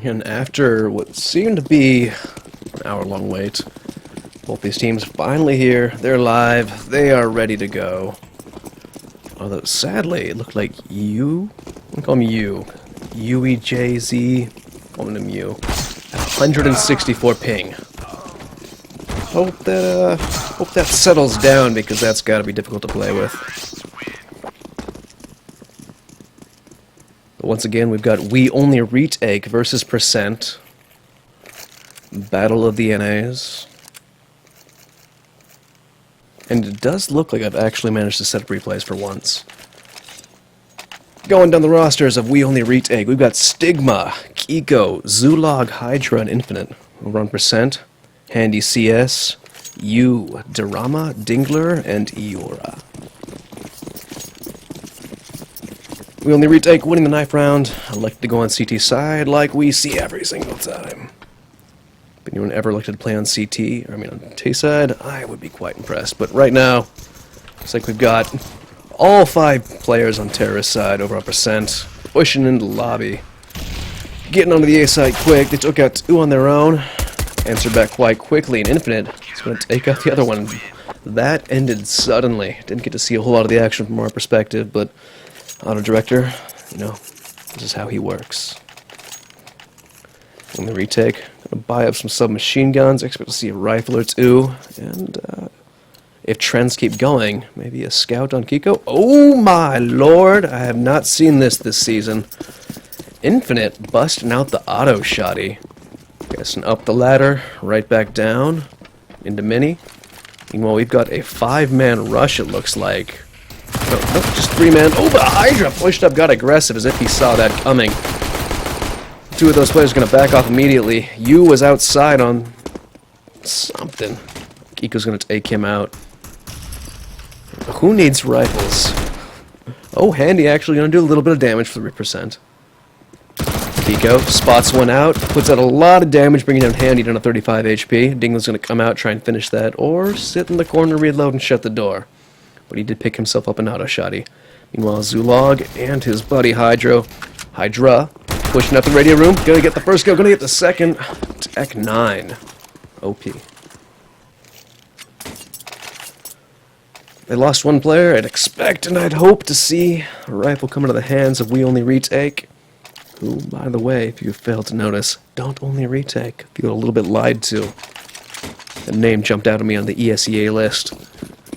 And after what seemed to be an hour-long wait, both these teams finally here. They're live. They are ready to go. Although, sadly, it looked like I'm gonna call him UEJZ, calling him U. 164 ping. Hope that settles down, because that's got to be difficult to play with. But once again, we've got We Only Retake versus Percent. Battle of the NAs. And it does look like I've actually managed to set up replays for once. Going down the rosters of We Only Retake, we've got Stigma, Kiko, Zulog, Hydra, and Infinite. Over on Percent, Handy CS, U, Dorama, Dingler, and Eora. We Only Retake winning the knife round. Elected to go on CT side like we see every single time. If anyone ever elected to play on CT, or on T side, I would be quite impressed. But right now, looks like we've got all 5 players on Terrorist side over on Percent, pushing into the lobby. Getting onto the A side quick. They took out 2 on their own. Answered back quite quickly, and Infinite is going to take out the other one. That ended suddenly. Didn't get to see a whole lot of the action from our perspective, but Auto Director, this is how he works. In the retake, gonna buy up some submachine guns. Expect to see a rifle or 2, and if trends keep going, maybe a scout on Kiko. Oh my lord! I have not seen this season. Infinite busting out the auto shotty. Guessing up the ladder, right back down into Mini. Meanwhile, we've got a 5-man rush. It looks like. No, just 3-man. Oh, but Hydra pushed up, got aggressive as if he saw that coming. 2 of those players are going to back off immediately. Yu was outside on something. Kiko's going to take him out. Who needs rifles? Oh, Handy actually going to do a little bit of damage for 3%. Kiko spots one out, puts out a lot of damage, bringing down Handy down to 35 HP. Dingle's going to come out, try and finish that, or sit in the corner, reload, and shut the door. But he did pick himself up an auto shotty. Meanwhile, Zulog and his buddy Hydra pushing up the radio room. Gonna get the first kill, gonna get the second. Tech 9. OP. They lost 1 player. I'd expect and I'd hope to see a rifle come into the hands of We Only Retake. Who, by the way, if you failed to notice, don't only retake. Feel a little bit lied to. The name jumped out at me on the ESEA list.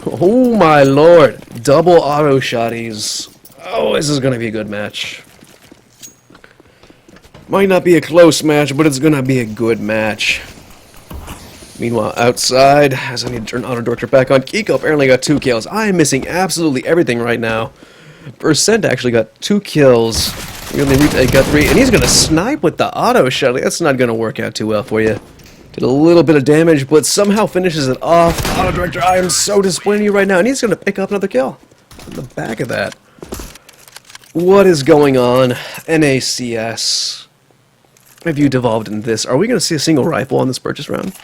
Oh my lord! Double auto shotties. Oh, this is gonna be a good match. Might not be a close match, but it's gonna be a good match. Meanwhile, outside, as I need to turn Auto Director back on, Kiko apparently got 2 kills. I am missing absolutely everything right now. Percent actually got 2 kills. We Only Retake got 3, and he's gonna snipe with the auto shot. That's not gonna work out too well for you. Did a little bit of damage, but somehow finishes it off. Auto Director, I am so disappointed in you right now, and he's gonna pick up another kill. On the back of that. What is going on? NACS. Have you devolved into this? Are we going to see a single rifle on this purchase round?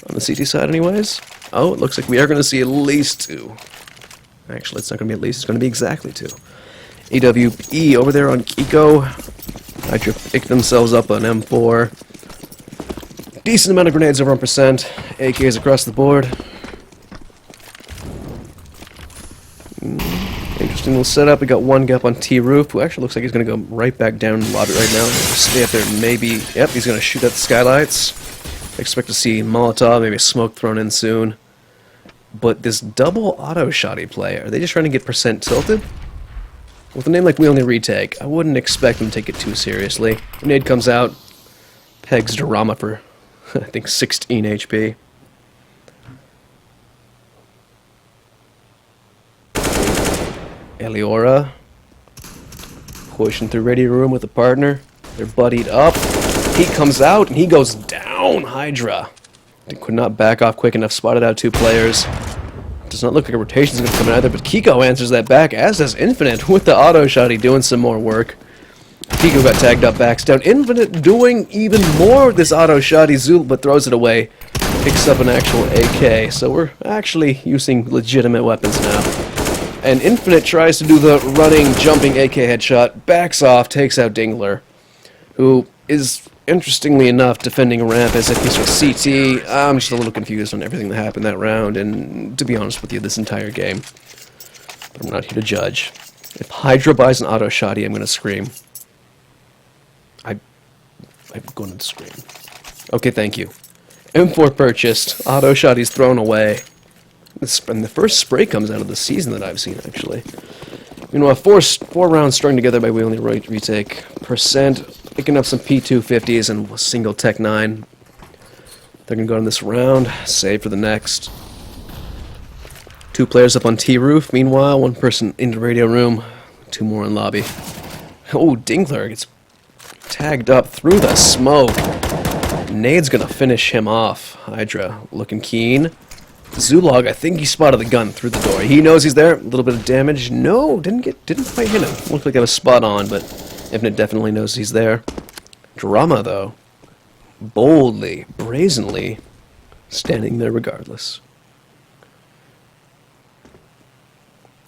On the CT side anyways? Oh, it looks like we are going to see at least 2. Actually, it's not going to be at least, it's going to be exactly 2. AWP over there on Kiko. Hydra picked themselves up on M4. Decent amount of grenades over on Percent. AKs across the board. Interesting little setup. We got 1 guy up on T-Roof, who actually looks like he's going to go right back down in the lobby right now. Stay up there, maybe. Yep, he's going to shoot at the skylights. Expect to see Molotov, maybe a smoke thrown in soon. But this double auto shotty play, are they just trying to get Percent tilted? With a name like We Only Retake, I wouldn't expect them to take it too seriously. Grenade comes out, pegs Dorama for, I think, 16 HP. Eliora pushing through radio room with a partner. They're buddied up. He comes out and he goes down. Hydra. They could not back off quick enough. Spotted out 2 players. Does not look like a rotation's going to come in either, but Kiko answers that back, as does Infinite with the auto shotty doing some more work. Kiko got tagged up, backs down. Infinite doing even more with this auto shotty. Zul, but throws it away. Picks up an actual AK. So we're actually using legitimate weapons now. And Infinite tries to do the running, jumping AK headshot, backs off, takes out Dingler, who is interestingly enough, defending a ramp as if he's with CT. I'm just a little confused on everything that happened that round, and to be honest with you, this entire game. But I'm not here to judge. If Hydra buys an auto shotty, I'm going to scream. I'm going to scream. Okay, thank you. M4 purchased. Auto shotty's thrown away. And the first spray comes out of the season that I've seen, actually. Meanwhile, four rounds strung together by We Only Retake. Percent picking up some P250s and a single Tech 9. They're going to go in this round, save for the next. 2 players up on T-roof. Meanwhile, 1 person in the radio room, 2 more in lobby. Oh, Dingler gets tagged up through the smoke. Nade's going to finish him off. Hydra looking keen. Zulog, I think he spotted the gun through the door. He knows he's there. A little bit of damage. No, didn't quite hit him. Looked like that was spot on, but Infinite definitely knows he's there. Drama, though, boldly, brazenly, standing there regardless.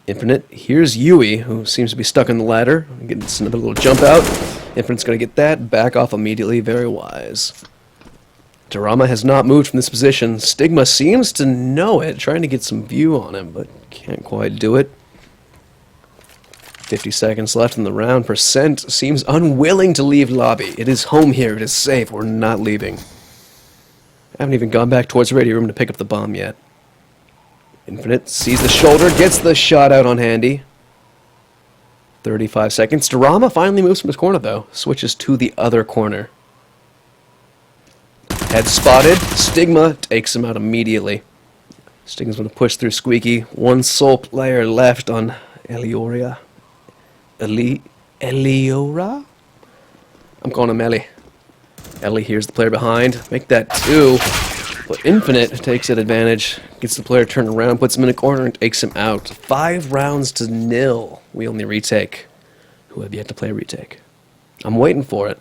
Infinite, here's Yui, who seems to be stuck on the ladder. Getting another little jump out. Infinite's going to get that. Back off immediately. Very wise. Drama has not moved from this position. Stigma seems to know it, trying to get some view on him, but can't quite do it. 50 seconds left in the round. Percent seems unwilling to leave lobby. It is home here. It is safe. We're not leaving. I haven't even gone back towards the radio room to pick up the bomb yet. Infinite sees the shoulder, gets the shot out on Handy. 35 seconds. Drama finally moves from his corner, though. Switches to the other corner. Head spotted. Stigma takes him out immediately. Stigma's going to push through Squeaky. 1 sole player left on Eliora. Eliora? I'm calling him Ellie. Ellie hears the player behind. Make that 2. But Infinite takes that advantage. Gets the player turned around, puts him in a corner, and takes him out. 5 rounds to 0. We only retake. Who have yet to play a retake. I'm waiting for it.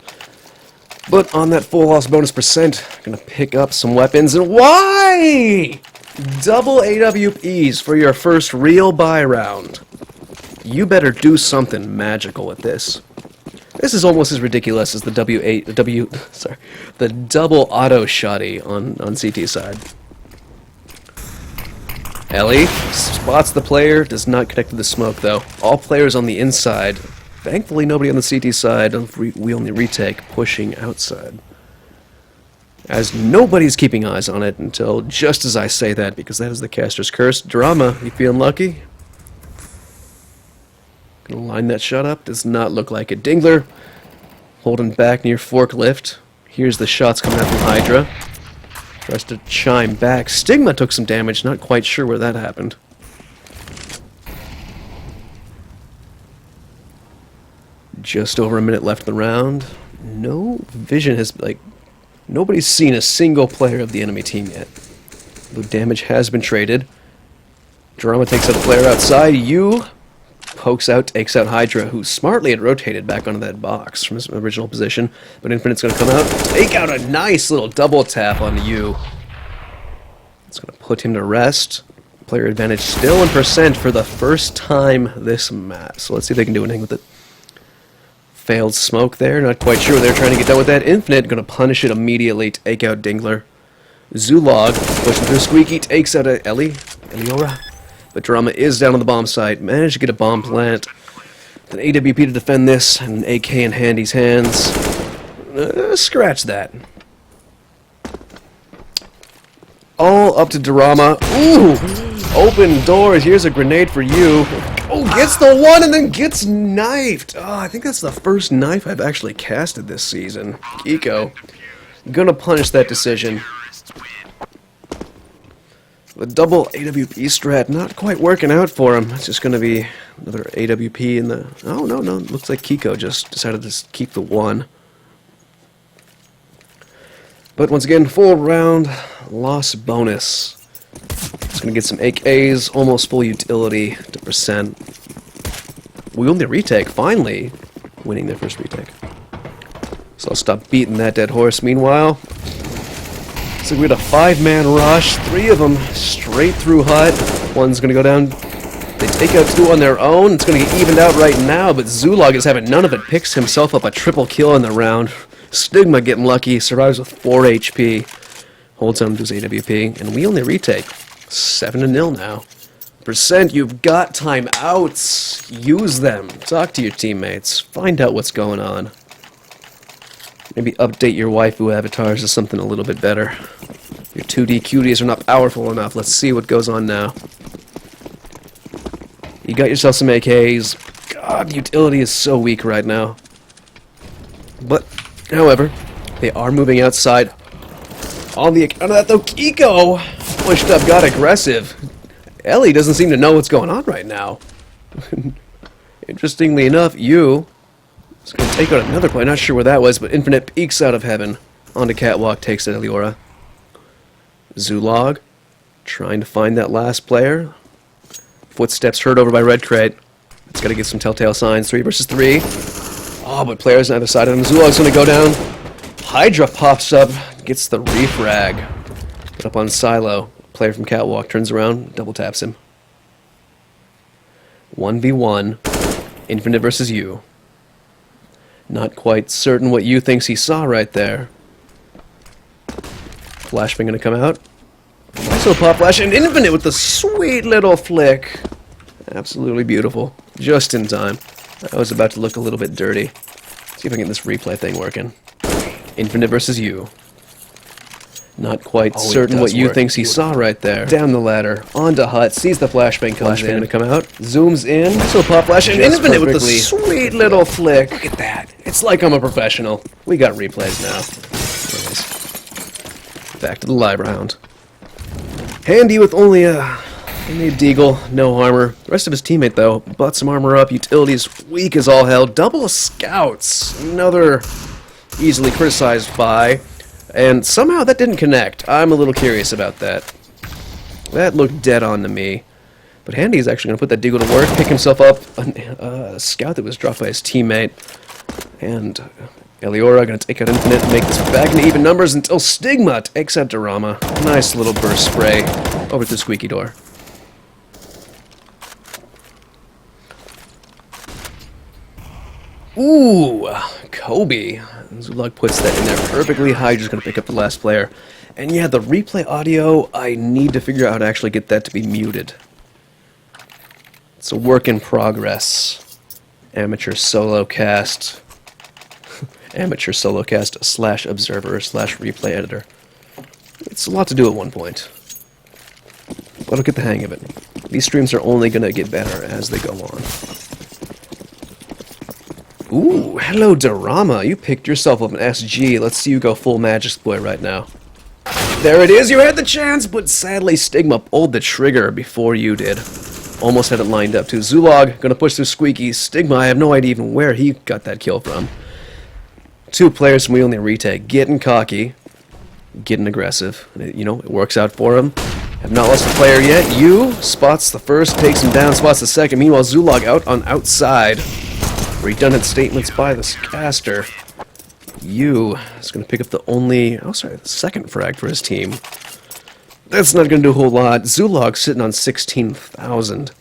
But on that full loss bonus percent, gonna pick up some weapons. And why? Double AWPs for your first real buy round. You better do something magical with this. This is almost as ridiculous as the the double auto shotty on CT side. Ellie spots the player, does not connect to the smoke though. All players on the inside. Thankfully, nobody on the CT side of We Only Retake pushing outside. As nobody's keeping eyes on it until just as I say that, because that is the caster's curse. Drama, you feeling lucky? Gonna line that shot up. Does not look like it. Dingler holding back near forklift. Here's the shots coming out from Hydra. Tries to chime back. Stigma took some damage. Not quite sure where that happened. Just over a minute left in the round. No vision has, nobody's seen a single player of the enemy team yet. The damage has been traded. Drama takes out a player outside. You pokes out, takes out Hydra, who smartly had rotated back onto that box from his original position. But Infinite's going to come out, take out a nice little double tap on you. It's going to put him to rest. Player advantage still in percent for the first time this match. So let's see if they can do anything with it. Failed smoke there, not quite sure what they're trying to get done with that. Infinite going to punish it immediately, take out Dingler. Zulog pushing through Squeaky, takes out Eliora. But Drama is down on the bomb site, managed to get a bomb plant. An AWP to defend this, and an AK in Handy's hands. Scratch that. All up to Drama. Ooh! Open doors, here's a grenade for you. Oh, gets the one and then gets knifed. Oh, I think that's the first knife I've actually casted this season. Kiko. Gonna punish that decision. The double AWP strat not quite working out for him. It's just gonna be another AWP in the... Oh, no. Looks like Kiko just decided to keep the one. But once again, full round loss bonus. Just gonna get some AKs, almost full utility to percent. We Only Retake, finally winning their first retake. So I'll stop beating that dead horse. Meanwhile, so we had a 5-man rush, 3 of them straight through hut. One's gonna go down. They take out 2 on their own. It's gonna get evened out right now, but Zulog is having none of it. Picks himself up a triple kill in the round. Stigma getting lucky, survives with 4 HP. Holds on to his AWP, and we only retake. 7-0 now. Percent, you've got timeouts. Use them. Talk to your teammates. Find out what's going on. Maybe update your waifu avatars to something a little bit better. Your 2D cuties are not powerful enough. Let's see what goes on now. You got yourself some AKs. God, the utility is so weak right now. But, however, they are moving outside. On the account of that, though, Kiko pushed up, got aggressive. Ellie doesn't seem to know what's going on right now. Interestingly enough, you is going to take out another play. Not sure where that was, but Infinite peeks out of heaven. Onto Catwalk, takes it, Eliora. Zulog, trying to find that last player. Footsteps heard over by Red Crate. It's got to get some telltale signs. 3 versus 3. Oh, but players on either side of him. Zulog's going to go down. Hydra pops up, gets the refrag. Put up on Silo. Player from Catwalk turns around, double taps him. 1v1. Infinite versus you. Not quite certain what you thinks he saw right there. Flashbang gonna come out. Nice little pop flash, and Infinite with the sweet little flick. Absolutely beautiful. Just in time. I was about to look a little bit dirty. See if I can get this replay thing working. Infinite versus you. Not quite certain what you thinks he saw right there. Down the ladder, onto Hut, sees the flashbang comes in. Gonna come out, zooms in, nice little pop flash, and Infinite with the sweet little flick. Look at that. It's like I'm a professional. We got replays now. Anyways, back to the live round. Handy with only a deagle, no armor. The rest of his teammate, though, bought some armor up. Utilities weak as all hell. Double scouts. Another easily criticized buy. And somehow that didn't connect. I'm a little curious about that. That looked dead on to me. But Handy is actually going to put that deagle to work, pick himself up a scout that was dropped by his teammate. And Eliora going to take out Infinite and make this back into even numbers until Stigma takes out Dorama. Nice little burst spray over to the squeaky door. Ooh, Kobe. Zulug puts that in there perfectly. Hydra's going to pick up the last player. And yeah, the replay audio, I need to figure out how to actually get that to be muted. It's a work in progress. Amateur solo cast. Amateur solo cast / observer / replay editor. It's a lot to do at one point. But I'll get the hang of it. These streams are only going to get better as they go on. Ooh, hello Dorama. You picked yourself up an SG. Let's see you go full Magic Boy right now. There it is. You had the chance, but sadly Stigma pulled the trigger before you did. Almost had it lined up too. Zulog gonna push through Squeaky. Stigma, I have no idea even where he got that kill from. 2 players from We Only Retake. Getting cocky. Getting aggressive. You know, it works out for him. Have not lost a player yet. You spots the first, takes him down, spots the second. Meanwhile, Zulog out on outside. Redundant statements by the caster. You is going to pick up the second frag for his team. That's not going to do a whole lot. Zulog sitting on 16,000.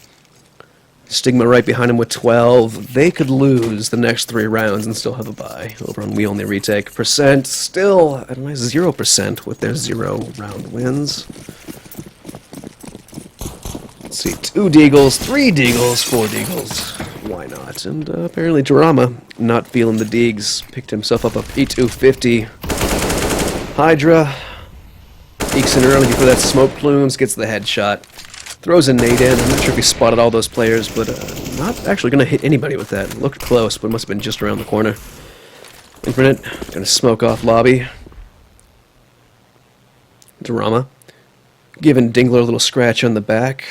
Stigma right behind him with 12. They could lose the next 3 rounds and still have a bye. Over on We Only Retake. Percent still at a nice 0% with their 0 round wins. Let's see, 2 deagles, 3 deagles, 4 deagles. Why not? And apparently Dorama, not feeling the deegs, picked himself up a P250. Hydra peeks in early before that smoke plumes, gets the headshot. Throws a nade in. I'm not sure if he spotted all those players, but not actually going to hit anybody with that. Looked close, but must have been just around the corner. Infinite, going to smoke off lobby. Dorama, giving Dingler a little scratch on the back.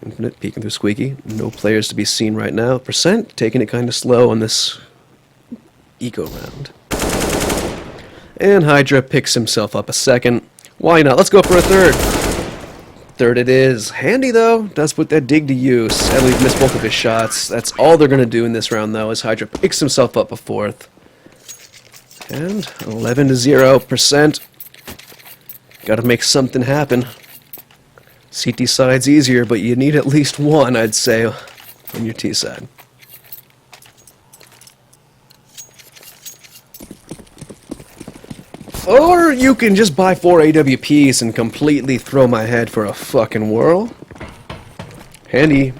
Infinite peeking through Squeaky. No players to be seen right now. Percent taking it kind of slow on this eco round. And Hydra picks himself up a second. Why not? Let's go for a third. Third it is. Handy, though, does put that dig to use. Sadly, we've missed both of his shots. That's all they're going to do in this round, though, as Hydra picks himself up a 4th. And 11-0%. Got to make something happen. CT side's easier, but you need at least 1, I'd say, on your T side. Or you can just buy 4 AWPs and completely throw my head for a fucking whirl. Handy,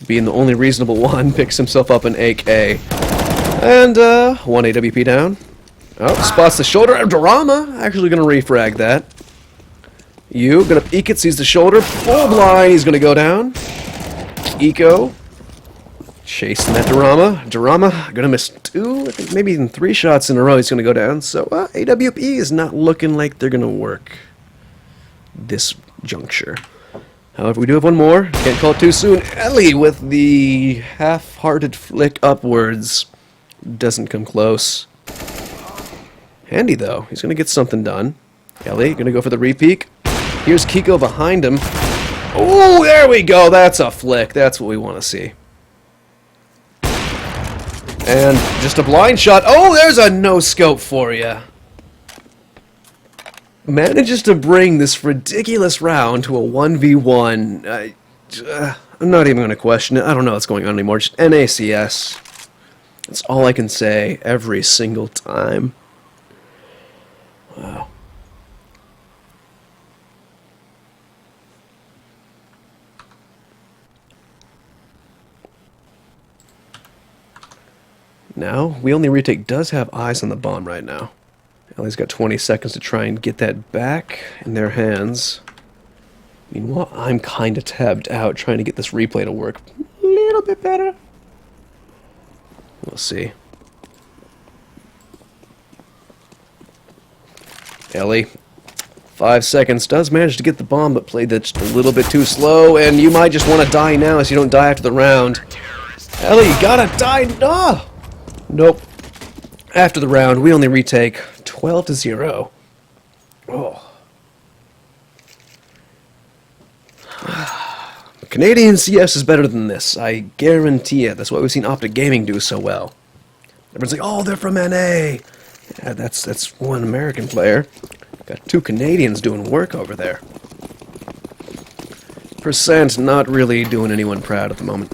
being the only reasonable one, picks himself up an AK. And, 1 AWP down. Oh, spots the shoulder. Drama! Actually gonna refrag that. You, gonna peek it, sees the shoulder. Full blind, he's gonna go down. Eco. Chasing that Drama. Drama, gonna miss 2, I think maybe even 3 shots in a row he's gonna go down. So, AWP is not looking like they're gonna work this juncture. However, we do have one more. Can't call it too soon. Ellie with the half-hearted flick upwards. Doesn't come close. Handy, though. He's going to get something done. Ellie going to go for the repeak. Here's Kiko behind him. Oh, there we go. That's a flick. That's what we want to see. And just a blind shot. Oh, there's a no-scope for you. Manages to bring this ridiculous round to a 1v1. I'm not even going to question it. I don't know what's going on anymore. Just NACS. That's all I can say every single time. Wow. Now, We Only Retake does have eyes on the bomb right now. Ellie's got 20 seconds to try and get that back in their hands. Meanwhile, I'm kind of tabbed out trying to get this replay to work a little bit better. We'll see. Ellie, 5 seconds, does manage to get the bomb, but played that just a little bit too slow, and you might just want to die now so you don't die after the round. Ellie, you gotta die. Oh! Nope. After the round, We Only Retake 12-0. Oh. Canadian CS is better than this. I guarantee it. That's why we've seen Optic Gaming do so well. Everyone's like, oh, they're from NA. Yeah, that's one American player. Got 2 Canadians doing work over there. Percent not really doing anyone proud at the moment.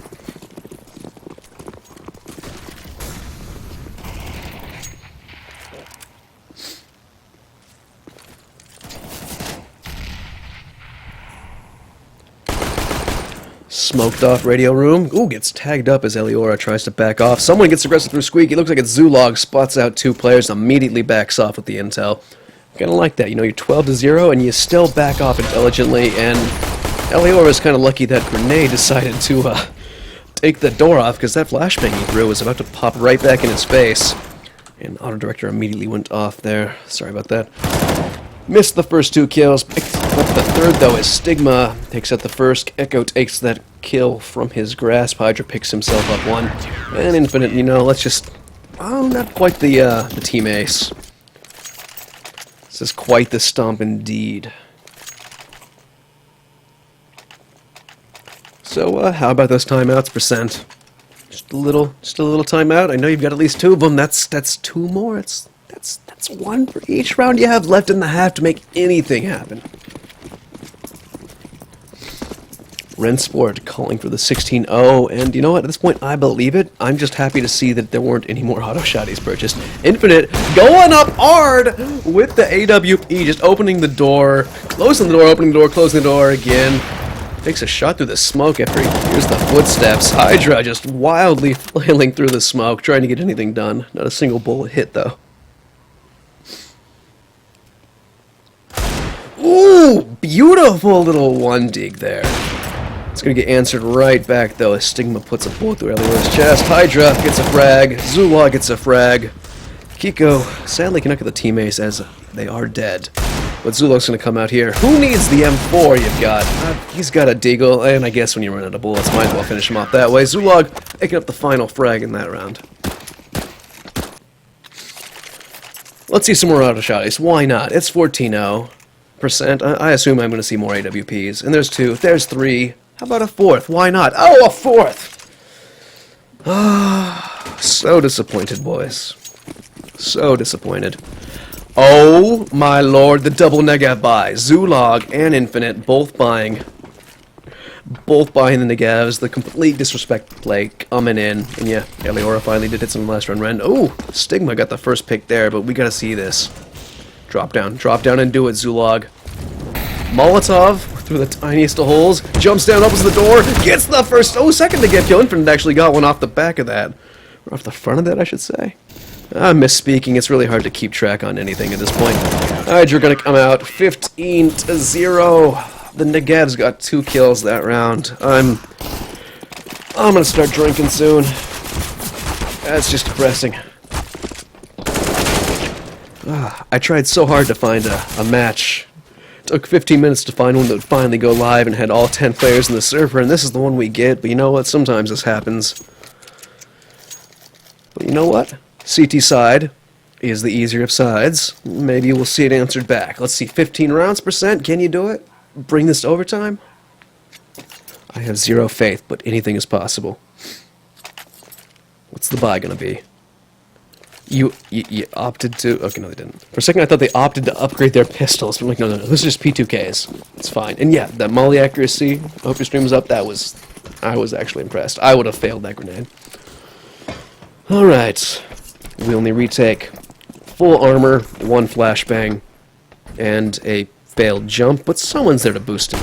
Smoked off radio room. Ooh, gets tagged up as Eliora tries to back off. Someone gets aggressive through Squeaky. Looks like it's Zulog. Spots out 2 players. Immediately backs off with the intel. Kind of like that. You know, you're 12-0 and you still back off intelligently. And Eliora's kind of lucky that Grenade decided to take the door off because that flashbang he threw was about to pop right back in his face. And Auto Director immediately went off there. Sorry about that. Missed the first 2 kills. Picked up the third, though, as Stigma takes out the first. Echo takes that kill from his grasp. Hydra picks himself up 1. And Infinite, you know, let's just... Oh, not quite the team ace. This is quite the stomp indeed. So, how about those timeouts, Percent? Just a little timeout. I know you've got at least 2 of them. That's 2 more. That's 1 for each round you have left in the half to make anything happen. Rensport calling for the 16-0, and you know what, at this point, I believe it. I'm just happy to see that there weren't any more auto shotties purchased. Infinite going up hard with the AWP, just opening the door, closing the door, opening the door, closing the door again. Takes a shot through the smoke after he hears the footsteps. Hydra just wildly flailing through the smoke, trying to get anything done. Not a single bullet hit, though. Ooh, beautiful little 1 dig there. It's going to get answered right back, though, as Stigma puts a bullet through Eliora's chest. Hydra gets a frag. Zulog gets a frag. Kiko sadly cannot get the team ace as they are dead. But Zulog's going to come out here. Who needs the M4 you've got? He's got a deagle, and I guess when you run out of bullets, might as well finish him off that way. Zulog picking up the final frag in that round. Let's see some more auto shotties. Why not? It's 14-0%. I assume I'm going to see more AWPs. And there's 2. There's 3. How about a 4th? Why not? Oh, a 4th! Ah, so disappointed, boys. So disappointed. Oh, my lord, the double negav buy. Zulog and Infinite both buying. Both buying the negavs. The complete disrespect play coming in. And yeah, Eliora finally did hit some last run. Oh, Stigma got the first pick there, but we gotta see this. Drop down and do it, Zulog. Molotov through the tiniest of holes, jumps down, opens the door, gets the first, second to get kill. Infinite actually got one off the back of that. Or off the front of that, I should say. I'm misspeaking, it's really hard to keep track on anything at this point. Hydra gonna come out 15-0. The Negev's got 2 kills that round. I'm gonna start drinking soon. That's just depressing. I tried so hard to find a match. It took 15 minutes to find one that would finally go live and had all 10 players in the server, and this is the one we get, but you know what? Sometimes this happens. But you know what? CT side is the easier of sides. Maybe we'll see it answered back. Let's see, 15 rounds percent. Can you do it? Bring this to overtime? I have zero faith, but anything is possible. What's the buy gonna be? You opted to... Okay, no, they didn't. For a second, I thought they opted to upgrade their pistols. But I'm like, no, this is just P2Ks. It's fine. And yeah, that molly accuracy, I hope your stream was up. I was actually impressed. I would have failed that grenade. Alright. We only retake. Full armor, 1 flashbang, and a failed jump, but someone's there to boost him.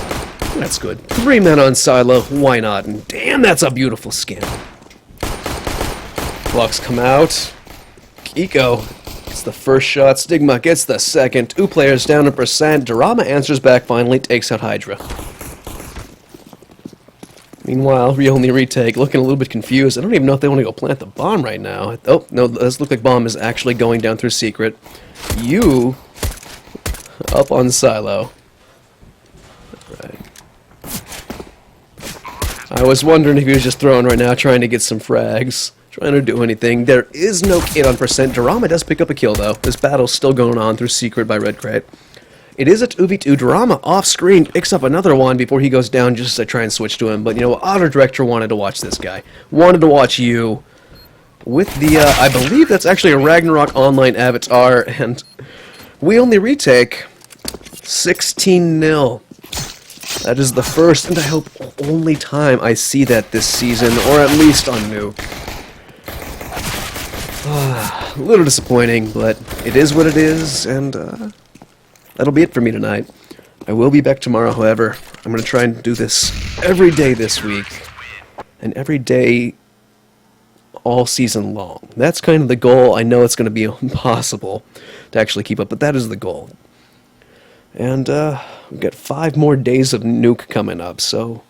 That's good. 3 men on silo, why not? And damn, that's a beautiful skin. Blocks come out. Kiko gets the first shot, Stigma gets the second, 2 players down a percent, Dorama answers back finally, takes out Hydra. Meanwhile, we only retake, looking a little bit confused. I don't even know if they want to go plant the bomb right now. Oh, no, this looks like bomb is actually going down through secret. You up on silo. Alright. I was wondering if he was just throwing right now, trying to get some frags. Trying to do anything. There is no kid on percent. Dorama does pick up a kill, though. This battle's still going on through secret by Red Crate. It is a 2v2. Dorama off-screen picks up another one before he goes down just to try and switch to him. But, you know, Auto Director wanted to watch this guy. Wanted to watch you with the, I believe that's actually a Ragnarok Online avatar. And we only retake 16-0. That is the first, and I hope only time I see that this season, or at least on Nuke. A little disappointing, but it is what it is, and that'll be it for me tonight. I will be back tomorrow, however. I'm going to try and do this every day this week, and every day all season long. That's kind of the goal. I know it's going to be impossible to actually keep up, but that is the goal. And we've got 5 more days of Nuke coming up, so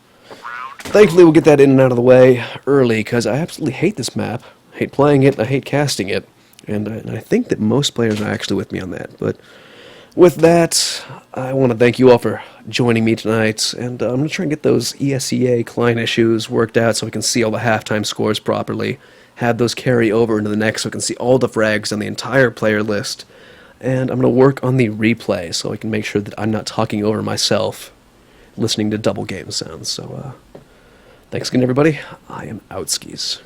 thankfully we'll get that in and out of the way early, because I absolutely hate this map. I hate playing it, I hate casting it, and I think that most players are actually with me on that. But with that, I want to thank you all for joining me tonight, and I'm going to try and get those ESEA client issues worked out so I can see all the halftime scores properly, have those carry over into the next so I can see all the frags on the entire player list, and I'm going to work on the replay so I can make sure that I'm not talking over myself listening to double game sounds. So, thanks again, everybody. I am out skis.